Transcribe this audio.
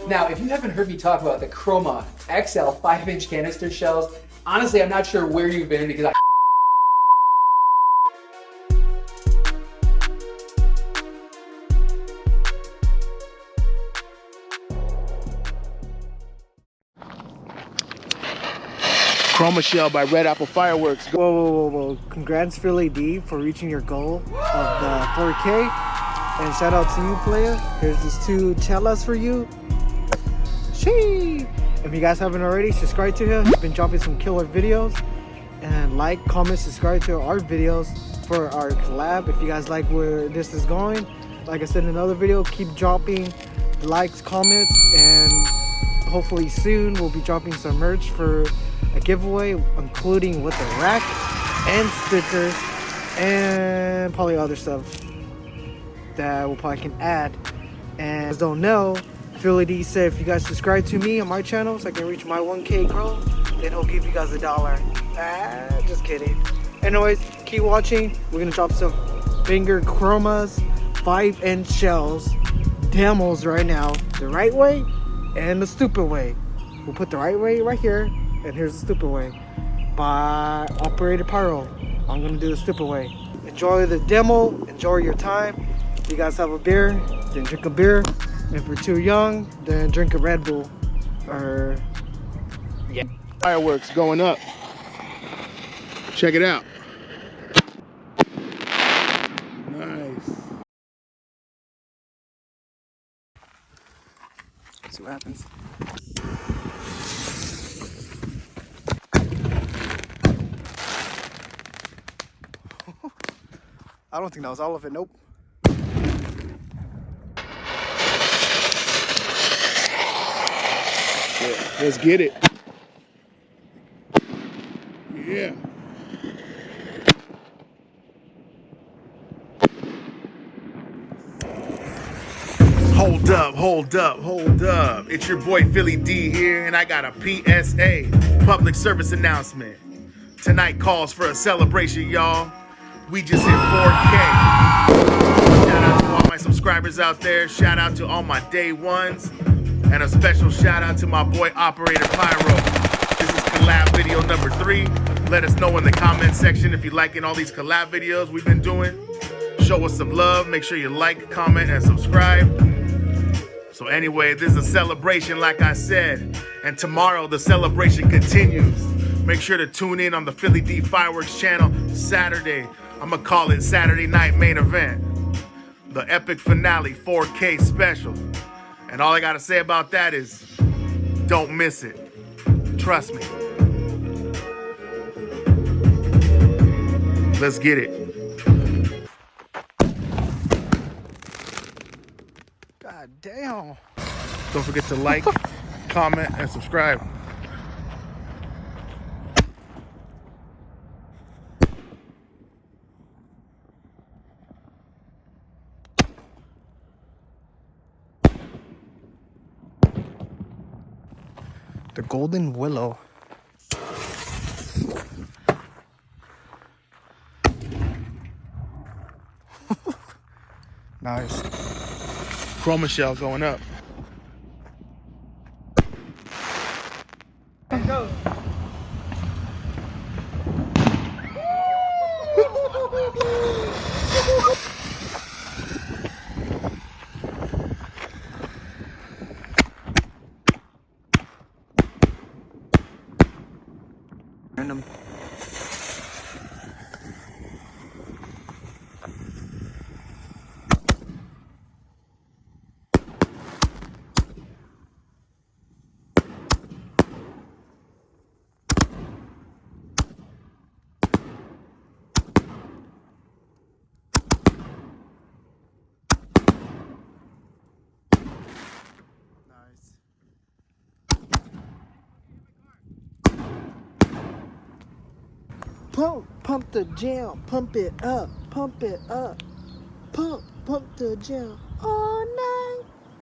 Now, if you haven't heard me talk about the CHROMA XL 5-inch canister shells, honestly, I'm not sure where you've been because I CHROMA shell by Red Apple Fireworks. Whoa. Congrats, Philly D, for reaching your goal of the 4K. And shout out to you, player. Here's these 2 chelas for you. Shee! If you guys haven't already, subscribe to him. He's been dropping some killer videos. And like, comment, subscribe to our videos for our collab. If you guys like where this is going, like I said in another video, keep dropping likes, comments, and hopefully soon we'll be dropping some merch for a giveaway, including with a rack and stickers and probably other stuff that we probably can add. And if you don't know, Philly D said if you guys subscribe to me on my channel so I can reach my 1K goal, then he'll give you guys $1. Just kidding. Anyways, keep watching. We're gonna drop some finger chromas 5-inch shells demos right now, the right way and the stupid way. We'll put the right way right here, and here's the stupid way by Operator Pyro. I'm gonna do the stupid way. Enjoy the demo, enjoy your time. If you guys have a beer, then drink a beer. If you're too young, then drink a Red Bull. Or yeah. Fireworks going up. Check it out. Nice. Let's see what happens. I don't think that was all of it. Nope. Yeah, let's get it. Yeah. Hold up. It's your boy Philly D here, and I got a PSA, public service announcement. Tonight calls for a celebration, y'all. We just hit 4K. Shout out to all my subscribers out there. Shout out to all my day ones. And a special shout out to my boy Operator Pyro. This is collab video number 3. Let us know in the comment section if you're liking all these collab videos we've been doing. Show us some love. Make sure you like, comment, and subscribe. So anyway, this is a celebration like I said. And tomorrow the celebration continues. Make sure to tune in on the Philly D Fireworks channel Saturday. I'm gonna call it Saturday Night Main Event. The epic finale 4K special. And all I gotta say about that is, don't miss it. Trust me. Let's get it. God damn. Don't forget to like, comment, and subscribe. The Golden Willow. Nice. CHROMA shell going up. Go. Random. Nice. Pump the jam, pump it up, pump the jam. Oh no.